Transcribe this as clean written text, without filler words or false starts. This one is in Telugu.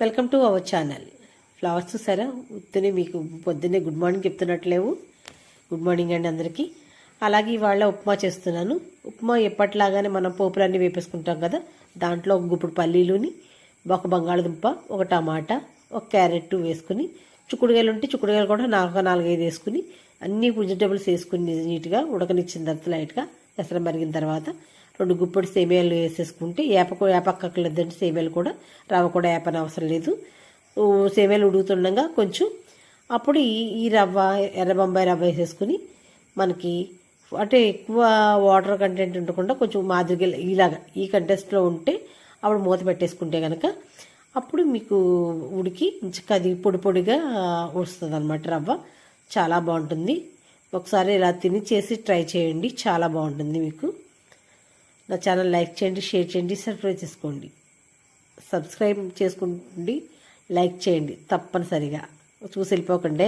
Welcome to our channel. Flowers చూసారా, ఉత్తనే మీకు పొద్దున్నే గుడ్ మార్నింగ్ చెప్తున్నట్లేవు. గుడ్ మార్నింగ్ అండి అందరికీ. అలాగే ఇవాళ ఉప్మా చేస్తున్నాను. ఉప్మా ఎప్పటిలాగానే మనం పోపులన్నీ వేపేసుకుంటాం కదా, దాంట్లో ఒక గుప్పుడు పల్లీలుని, ఒక బంగాళదుంప, ఒక టమాటా, ఒక క్యారెట్ వేసుకుని, చుక్కుడుగాయలు ఉంటే చుక్కుడుగాయలు కూడా 4-5 వేసుకుని అన్ని వెజిటేబుల్స్ వేసుకుని నీట్గా ఉడకనిచ్చిన తర్వాత లైట్గా ఎసరు మరిగిన తర్వాత 2 గుప్పడి సేమియాలు వేసేసుకుంటే ఏపక్కర్లేదంటే సేమియాలు కూడా రవ్వ కూడా ఏపని అవసరం లేదు. సేమియాలు ఉడుకుతుండగా కొంచెం అప్పుడు ఈ రవ్వ ఎర్ర బొంబాయి రవ్వ వేసేసుకుని మనకి అంటే ఎక్కువ వాటర్ కంటెంట్ ఉండకుండా కొంచెం మాదిరిగా ఇలాగా ఈ కంటెస్ట్లో ఉంటే అప్పుడు మూత పెట్టేసుకుంటే కనుక అప్పుడు మీకు ఉడికి అది పొడి పొడిగా వస్తుంది అనమాట. రవ్వ చాలా బాగుంటుంది. ఒకసారి ఇలా తిని చేసి ట్రై చేయండి, చాలా బాగుంటుంది. మీకు నా ఛానల్ లైక్ చేయండి, షేర్ చేయండి, సబ్స్క్రైబ్ చేసుకోండి, లైక్ చేయండి తప్పనిసరిగా. చూసి వెళ్ళిపోకండి.